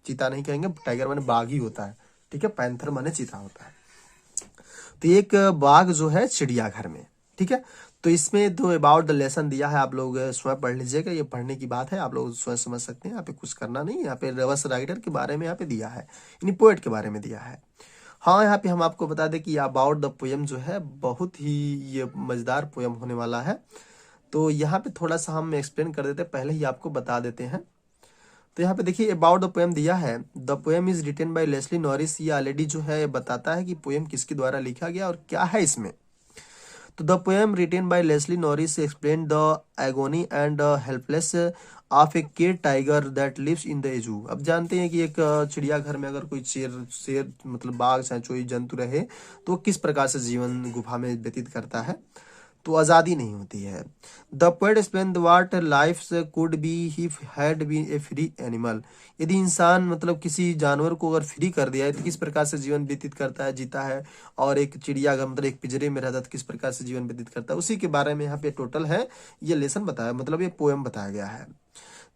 चीता नहीं कहेंगे, टाइगर माने बाघ ही होता है, ठीक है, पैंथर माने चीता होता है। तो एक बाघ जो है चिड़ियाघर में, ठीक है। तो इसमें जो अबाउट द लेसन दिया है आप लोग स्वयं पढ़ लीजिएगा, ये पढ़ने की बात है, आप लोग स्वयं समझ सकते हैं, यहाँ पे कुछ करना नहीं, यहाँ पे रवस राइडर के बारे में यहाँ पे दिया है, यानी पोएट के बारे में दिया है। हाँ, यहाँ पे हम आपको बता दें कि अबाउट द पोयम जो है बहुत ही ये मजेदार पोयम होने वाला है। तो यहाँ पे थोड़ा सा हम एक्सप्लेन कर देते हैं, पहले ही आपको बता देते हैं। तो यहाँ पे देखिए अबाउट द पोएम दिया है, the poem is written by Leslie Norris. ये ऑलरेडी जो है बताता है कि पोएम किसके द्वारा लिखा गया और क्या है इसमें। तो the poem written by Leslie Norris explain the agony and helpless of a caged tiger that lives in the zoo. अब जानते हैं कि एक चिड़ियाघर में अगर कोई शेर शेर मतलब बाघ चाहे कोई जंतु रहे तो वो किस प्रकार से जीवन गुफा में व्यतीत करता है, तो आज़ादी नहीं होती है। The poet explain what life could be if had been a free animal. यदि इंसान मतलब किसी जानवर को अगर फ्री कर दिया है तो किस प्रकार से जीवन व्यतीत करता है, जीता है, और एक चिड़ियाघर मतलब एक पिंजरे में रहता है तो किस प्रकार से जीवन व्यतीत करता है, उसी के बारे में यहाँ पे टोटल है ये लेसन बताया, मतलब ये पोएम बताया गया है।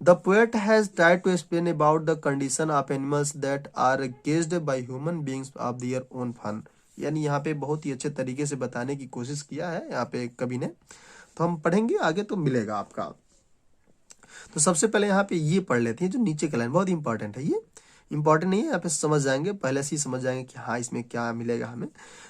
The poet has tried to explain about the condition of animals that are caged by human beings of their own fun। यानी यहाँ पे बहुत ही अच्छे तरीके से बताने की कोशिश किया है यहाँ पे कवि ने। तो हम पढ़ेंगे आगे तो मिलेगा आपका। तो सबसे पहले यहाँ पे ये पढ़ लेते हैं जो नीचे का लाइन बहुत इंपॉर्टेंट है, ये इंपॉर्टेंट नहीं है, यहाँ पे समझ जाएंगे, पहले से ही समझ जाएंगे कि हाँ इसमें क्या मिलेगा हमें।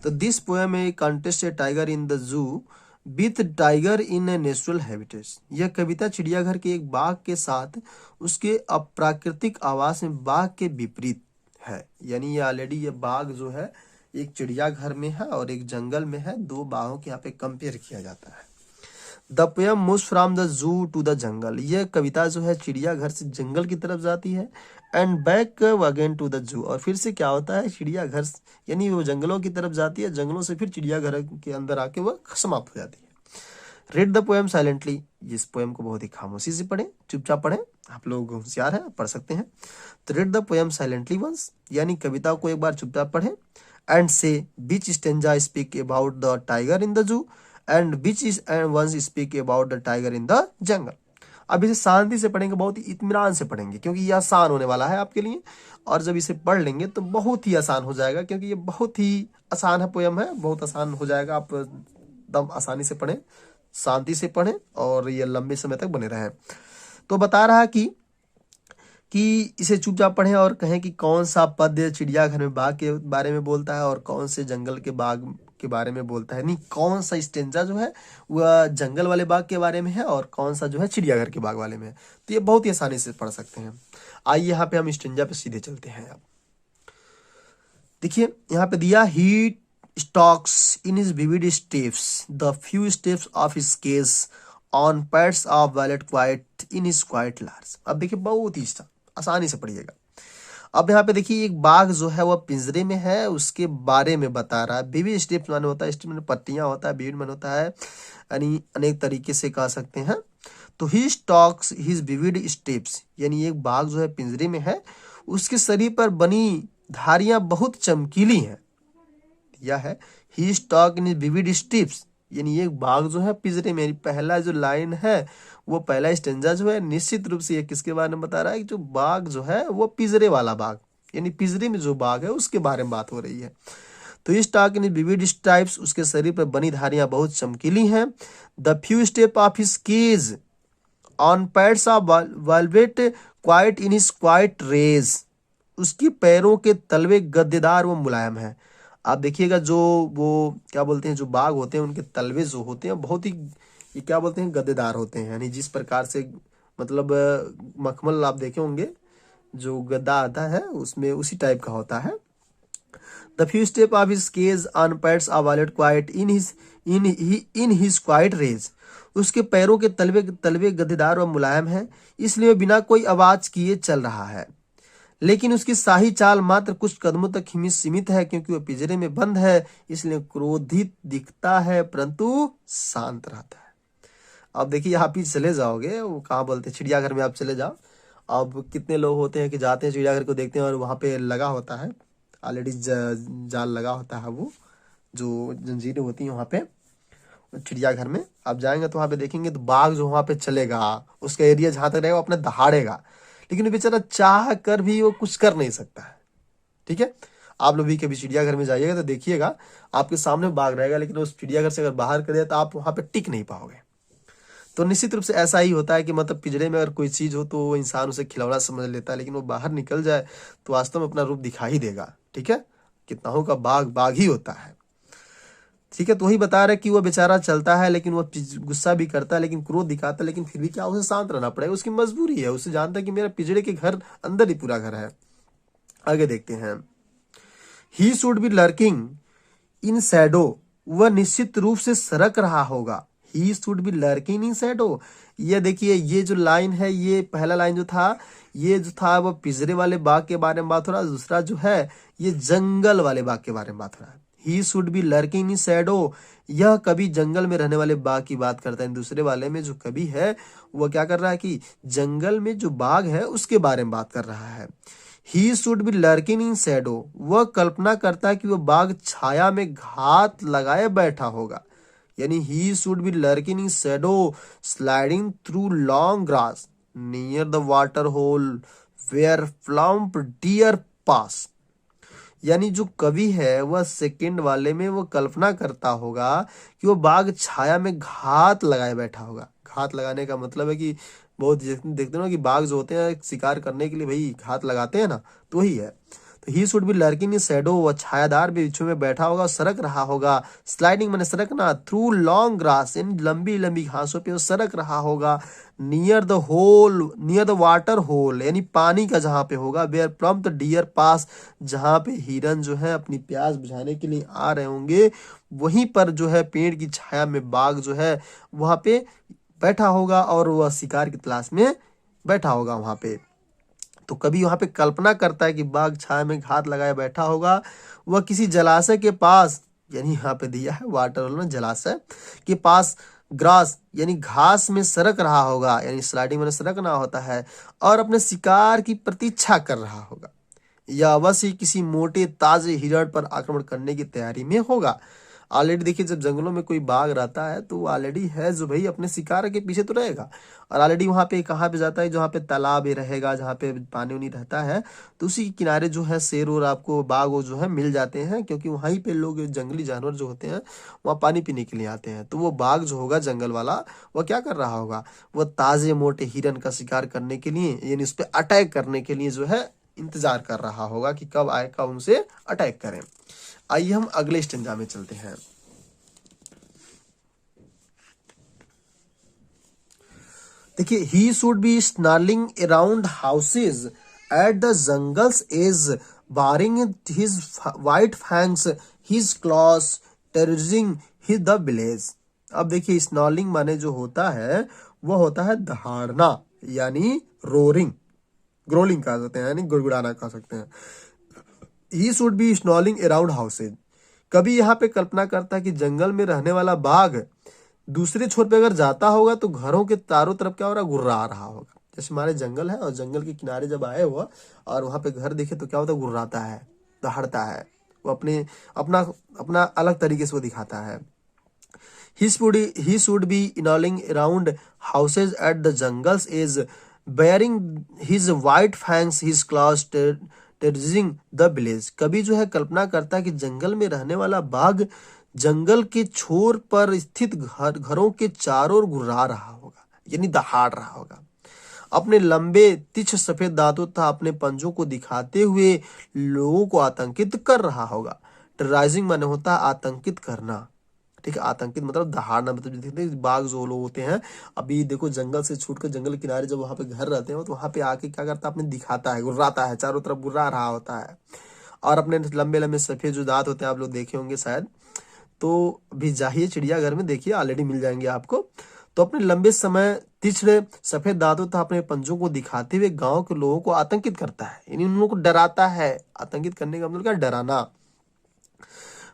तो this poem A contest A tiger in the जू with tiger in a natural habitats. यह कविता चिड़ियाघर के एक बाघ के साथ उसके अप्राकृतिक आवास में बाघ के विपरीत है। यानी ये ऑलरेडी ये बाघ जो है एक चिड़ियाघर में है और एक जंगल में है, दो बाघों के यहाँ पे कंपेयर किया जाता है। The poem moves from the zoo to the jungle. यह कविता जो है चिड़ियाघर से जंगल की तरफ जाती है, and back again to the zoo, और फिर से क्या होता है चिड़ियाघर यानी वो जंगलों की तरफ जाती है, जंगलों से फिर चिड़ियाघर के अंदर आके वह समाप्त हो जाती है। Read the poem silently. इस पोएम को बहुत ही खामोशी से पढ़ें, चुपचाप पढ़ें, आप लोग होशियार हैं पढ़ सकते हैं। तो read the poem silently once, यानी कविता को एक बार चुपचाप पढ़ें। And say which stanza speak about the tiger in the zoo and which is and ones speak about the tiger in the jungle. अब इसे शांति से पढ़ेंगे, बहुत ही इत्मीनान से पढ़ेंगे, क्योंकि ये आसान होने वाला है आपके लिए, और जब इसे पढ़ लेंगे तो बहुत ही आसान हो जाएगा, क्योंकि ये बहुत ही आसान है पोएम है, बहुत आसान हो जाएगा। आप एकदम आसानी से पढ़ें, शांति से पढ़ें और ये लंबे समय तक बने रहें। तो बता रहा कि इसे चुपचाप पढ़ें और कहें कि कौन सा पद्य चिड़ियाघर में बाघ के बारे में बोलता है और कौन से जंगल के बाघ के बारे में बोलता है, नहीं कौन सा स्टेंजा जो है वह जंगल वाले बाघ के बारे में है और कौन सा जो है चिड़ियाघर के बाघ वाले में है। तो ये बहुत ही आसानी से पढ़ सकते हैं। आइए यहाँ पे हम स्टेंजा पे सीधे चलते हैं। अब देखिए यहाँ पे दिया, he stalks in his vivid stripes the few steps of his cage on pads of violet quiet in his quiet rage. अब देखिए बहुत ही आसानी से पढ़िएगा। अब यहाँ पे देखिए एक बाघ जो है वह पिंजरे में है, उसके बारे में बता रहा है। विविड स्टेप्स माने होता है, स्टेप में पट्टियां होता है, विविड माने होता है यानी अनेक तरीके से कह सकते हैं। तो ही स्टॉक्स हिज विविड स्टेप्स, यानी एक बाघ जो है पिंजरे में है, उसके शरीर पर बनी धारियां बहुत चमकीली हैं। यह है ही स्टॉक इन विविड स्टेप्स, यानी एक बाघ जो है पिंजरे में। पहला जो लाइन है वो पहला स्टेंजा जो है निश्चित रूप से ये किसके बारे में बता रहा है कि जो बाघ जो है वो पिंजरे वाला बाघ, यानी पिंजरे में जो बाघ है उसके बारे में बात हो रही है। तो इस स्टॉक इन विविड स्ट्राइप्स, उसके शरीर पर बनी धारियां बहुत चमकीली हैं। The few step of his cage on pads of velvet quiet in his quiet rage, उसकी पैरों के तलवे गद्देदार व मुलायम है। आप देखिएगा जो वो क्या बोलते हैं जो बाघ होते हैं उनके तलवे जो होते हैं बहुत ही ये क्या बोलते हैं गद्देदार होते हैं, यानी जिस प्रकार से मतलब मखमल आप देखे होंगे जो गद्दा आता है उसमें उसी टाइप का होता है। The few step of his cage on pads of violet quiet in his quiet rage, उसके पैरों के तलवे गद्देदार व मुलायम है, इसलिए बिना कोई आवाज किए चल रहा है। लेकिन उसकी शाही चाल मात्र कुछ कदमों तक ही सीमित है, क्योंकि वह पिंजरे में बंद है, इसलिए क्रोधित दिखता है परंतु शांत रहता है। अब देखिए आप ही चले जाओगे, वो कहाँ बोलते हैं चिड़ियाघर में आप चले जाओ, अब कितने लोग होते हैं कि जाते हैं चिड़ियाघर को देखते हैं और वहाँ पे लगा होता है ऑलरेडी जाल लगा होता है, वो जो जंजीरें होती हैं वहाँ पे चिड़ियाघर में आप जाएंगे तो वहाँ पे देखेंगे तो बाघ जो वहाँ पे चलेगा उसका एरिया जहाँ तक रहेगा अपने दहाड़ेगा। लेकिन वो बेचारा चाह कर भी वो कुछ कर नहीं सकता है। ठीक है, आप लोग भी कभी चिड़ियाघर में जाइएगा तो देखिएगा, आपके सामने बाघ रहेगा, लेकिन उस चिड़ियाघर से अगर बाहर कर दिया तो आप वहां पे टिक नहीं पाओगे। तो निश्चित रूप से ऐसा ही होता है कि मतलब पिंजरे में अगर कोई चीज हो तो वो इंसान उसे खिलौना समझ लेता है, लेकिन वो बाहर निकल जाए तो वास्तव में अपना रूप दिखा ही देगा। ठीक है, कितनाओं का बाघ बाघ ही होता है। ठीक है, तो वही बता रहे कि वो बेचारा चलता है, लेकिन वो गुस्सा भी करता है, लेकिन क्रोध दिखाता है, लेकिन फिर भी क्या, उसे शांत रहना पड़ेगा, उसकी मजबूरी है। उसे जानता है कि मेरा पिंजरे के घर अंदर ही पूरा घर है। आगे देखते हैं। He should be lurking in shadow, वह निश्चित रूप से सरक रहा होगा। ही should be lurking in shadow, ये देखिए, ये जो लाइन है, ये पहला लाइन जो था, ये जो था वो पिंजरे वाले बाघ के बारे में बात हो रहा है। दूसरा जो है ये जंगल वाले बाघ के बारे में बात हो रहा है। ही should be lurking in shadow, यह कभी जंगल में रहने वाले बाघ की बात करता है। दूसरे वाले में जो कभी है वह क्या कर रहा है कि जंगल में जो बाघ है उसके बारे में बात कर रहा है। ही should be lurking in shadow, वह कल्पना करता है कि वह बाघ छाया में घात लगाए बैठा होगा। यानी he should be lurking in shadow sliding through long grass near the water hole where plump deer pass. यानी जो कवि है वह सेकंड वाले में वो कल्पना करता होगा कि वो बाघ छाया में घात लगाए बैठा होगा। घात लगाने का मतलब है कि बहुत देखते हो ना कि बाघ जो होते हैं शिकार करने के लिए भाई घात लगाते हैं ना, तो वही है। तो ही should be lurking in shadow, वह छायादार बीचों में बैठा होगा, सरक रहा होगा। स्लाइडिंग मैंने सरकना, थ्रू लॉन्ग ग्रास, इन लंबी लंबी घासों पे वो सरक रहा होगा। Near the hole, near the water hole, यानी पानी का जहां पे होगा। Where plump the deer pass, जहां पे हिरन जो है अपनी प्यास बुझाने के लिए आ रहे होंगे, वहीं पर जो है पेड़ की छाया में बाघ जो है वहां पे बैठा होगा और वह शिकार की तलाश में बैठा होगा वहां पे। तो कभी वहां पे कल्पना करता है कि बाघ छाया में घात लगाए बैठा होगा। वह किसी जलाशय के पास, यानी यहाँ पे दिया है वाटर में जलाशय के पास, ग्रास यानी घास में सरक रहा होगा, यानी स्लाइडिंग में सरकना होता है, और अपने शिकार की प्रतीक्षा कर रहा होगा, या अवश्य किसी मोटे ताजे हिरण पर आक्रमण करने की तैयारी में होगा। ऑलरेडी देखिए, जब जंगलों में कोई बाघ रहता है तो ऑलरेडी है जो भाई अपने शिकार के पीछे तो रहेगा, और ऑलरेडी वहां पे कहाँ पे जाता है, जहाँ पे तालाब ही रहेगा, जहाँ पे पानी उनी रहता है, तो उसी के किनारे जो है शेर और आपको बाघ वो जो है मिल जाते हैं, क्योंकि वहीं पे लोग जंगली जानवर जो होते हैं वहाँ पानी पीने के लिए आते हैं। तो वो बाघ जो होगा जंगल वाला, वह क्या कर रहा होगा, वह ताजे मोटे हिरन का शिकार करने के लिए, यानी उस पर अटैक करने के लिए जो है इंतजार कर रहा होगा कि कब आए, कब उनसे अटैक करें। आइए हम अगले स्टेंजा में चलते हैं। देखिए, he should be snarling around houses at the jungle's edge baring his white fangs his claws terrorising his the village. अब देखिए, स्नॉर्लिंग माने जो होता है वह होता है दहाड़ना, यानी रोरिंग, ग्रोलिंग कह सकते हैं, यानी गुड़गुड़ाना कह सकते हैं। He should be snarling around houses, कभी यहाँ पे कल्पना करता है कि जंगल में रहने वाला बाघ दूसरे छोर पे अगर जाता होगा तो घरों के चारों तरफ क्या हो रहा, गुर्रा रहा होगा। जैसे हमारे जंगल है और जंगल के किनारे जब आए हुआ और वहां पे घर देखे तो क्या होता है, गुर्राता है, दहाड़ता है, वो अपने अपना अपना अलग तरीके से वो दिखाता है। He should be inhaling around houses at the jungles is bearing his white fangs, his claws tearing the village। कभी जो है कल्पना करता है कि जंगल में रहने वाला बाघ जंगल के छोर पर स्थित घरों के चारों ओर घुर्रा रहा होगा, यानी दहाड़ रहा होगा। अपने लंबे तिछ सफेद दांतों तथा अपने पंजों को दिखाते हुए लोगों को आतंकित कर रहा होगा। टेरराइजिंग माने होता है आतंकित करना। ठीक है, आतंकित मतलब दहाड़ना, मतलब देखते बाघ जो लोग होते हैं, अभी देखो जंगल से छूटकर जंगल किनारे जब वहां पे घर रहते हैं तो वहां पे आके क्या करता है, अपने दिखाता है, गुर्राता है, चारों तरफ गुर्रा रहा होता है, और अपने लंबे लंबे सफेद जो दांत होते हैं आप लोग देखे होंगे शायद, तो अभी जाइए चिड़ियाघर में देखिए, ऑलरेडी मिल जाएंगे आपको। तो अपने लंबे समय तीक्ष्ण सफेद दांतों तथा अपने पंजों को दिखाते हुए गांव के लोगों को आतंकित करता है, यानी उन लोगों को डराता है। आतंकित करने का मतलब क्या, डराना।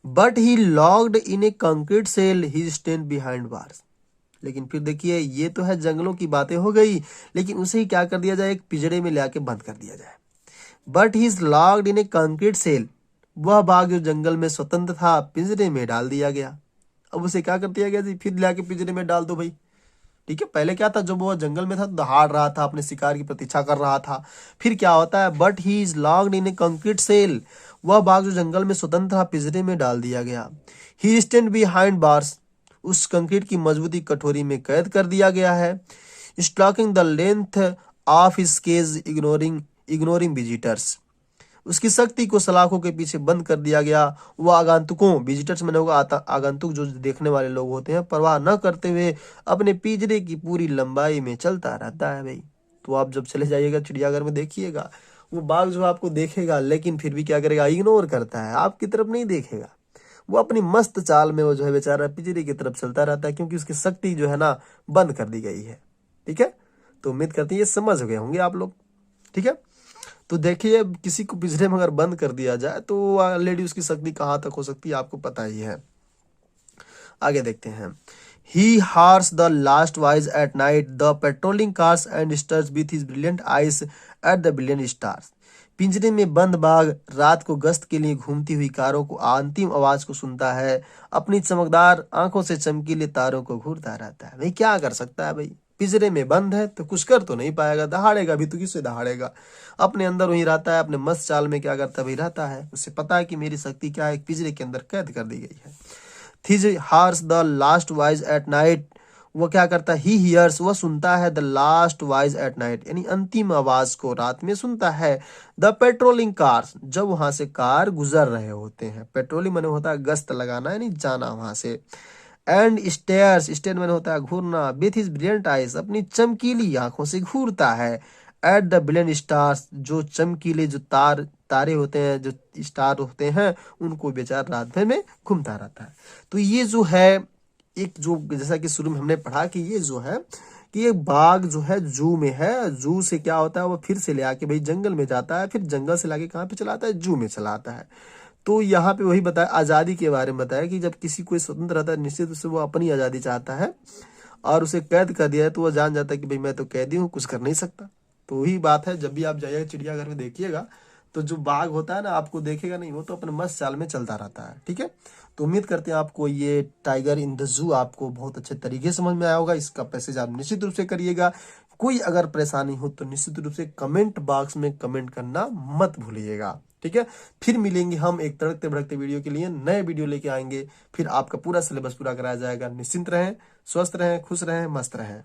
But he locked in a concrete cell, he stand behind bars. लेकिन फिर देखिए, ये तो है जंगलों की बातें हो गई, लेकिन उसे ही क्या कर दिया जाए, एक पिंजरे में लाके बंद कर दिया जाए। But he is locked in a concrete cell, वह बाघ जो जंगल में स्वतंत्र था पिंजरे में डाल दिया गया। अब उसे क्या कर दिया गया जी, फिर लाके पिंजरे में डाल दो भाई, ठीक है, पहले क्या था, जब वो जंगल में था तो दहाड़ रहा था, अपने शिकार की प्रतीक्षा कर रहा था। फिर क्या होता है, but he is locked in a concrete cell, वह बाघ जो जंगल में स्वतंत्र था पिंजरे में डाल दिया गया। ही स्टैंड बिहाइंड बार्स, उस कंक्रीट की मजबूती कटोरी में कैद कर दिया गया है। Stalking the length of his cage, ignoring visitors, उसकी शक्ति को सलाखों के पीछे बंद कर दिया गया। वह आगंतुकों, विजिटर्स मैंने होगा आगंतुक, जो देखने वाले लोग होते हैं, परवाह न करते हुए अपने पिंजरे की पूरी लंबाई में चलता रहता है भाई। तो आप जब चले जाइएगा चिड़ियाघर में देखिएगा, वो बाघ जो आपको देखेगा लेकिन फिर भी क्या करेगा, इग्नोर करता है, आपकी तरफ नहीं देखेगा। वो अपनी मस्त चाल में वो जो है बेचारा पिंजरे की तरफ चलता रहता है, क्योंकि उसकी शक्ति जो है ना बंद कर दी गई है। ठीक है, तो उम्मीद करते हैं ये समझ गए होंगे आप लोग। ठीक है, तो देखिए किसी को पिंजरे में अगर बंद कर दिया जाए तो ऑलरेडी उसकी शक्ति कहाँ तक हो सकती है आपको पता ही है। आगे देखते हैं। He hears the last voice at night, the patrolling cars and stars with his brilliant eyes at the brilliant stars. पिंजरे में बंद बाघ रात को गश्त के लिए घूमती हुई कारों को अंतिम आवाज को सुनता है, अपनी चमकदार आंखों से चमकीले तारों को घूरता रहता है। भाई क्या कर सकता है भाई, पिंजरे में बंद है तो कुछ कर तो नहीं पाएगा, दहाड़ेगा भी तो किससे दहाड़ेगा, अपने अंदर वही रहता है, अपने मस्त चाल में क्या करता है भाई रहता है। उसे पता है कि मेरी शक्ति क्या है, पिंजरे के अंदर कैद कर दी गई है। This hears the last voice at night, वो क्या करता है, ही हियर्स, वह सुनता है, the last voice at night, यानी अंतिम आवाज को रात में सुनता है। द पेट्रोलिंग कार्स, जब वहां से कार गुजर रहे होते हैं, पेट्रोलिंग मैंने होता है गश्त लगाना यानी जाना वहां से। एंड स्टेयर्स, स्टेयर मैंने होता है घूरना, विथ हिज ब्रिलियंट आइज, अपनी चमकीली आंखों से घूरता है। एट द ब्रिलियंट स्टार्स, जो चमकीले जो तारे होते हैं, जो स्टार होते हैं, उनको बेचारा रात भर में घूमता रहता है। तो ये जो है एक जो, जैसा कि शुरू में हमने पढ़ा कि ये जो है कि एक बाघ जो है जू में है, जू से क्या होता है वो फिर से ले आके भाई जंगल में जाता है, फिर जंगल से लाके कहाँ पे चलाता है, जू में चलाता है। तो यहाँ पे वही बताया, आज़ादी के बारे में बताया कि जब किसी कोई स्वतंत्र रहता है निश्चित रूप से वो अपनी आज़ादी चाहता है, और उसे कैद कर दिया है तो वो जान जाता है कि भाई मैं तो कैदी हूँ, कुछ कर नहीं सकता। तो वही बात है, जब भी आप जाइएगा चिड़ियाघर में देखिएगा तो जो बाघ होता है ना आपको देखेगा नहीं, वो तो अपने मस्त चाल में चलता रहता है। ठीक है, तो उम्मीद करते हैं आपको ये टाइगर इन द जू आपको बहुत अच्छे तरीके से समझ में आया होगा। इसका पैसेज आप निश्चित रूप से करिएगा। कोई अगर परेशानी हो तो निश्चित रूप से कमेंट बॉक्स में कमेंट करना मत भूलिएगा। ठीक है, फिर मिलेंगे हम एक तड़कते भड़कते वीडियो के लिए, नए वीडियो लेके आएंगे, फिर आपका पूरा सिलेबस पूरा कराया जाएगा। निश्चिंत रहें, स्वस्थ रहें, खुश रहें, मस्त रहें।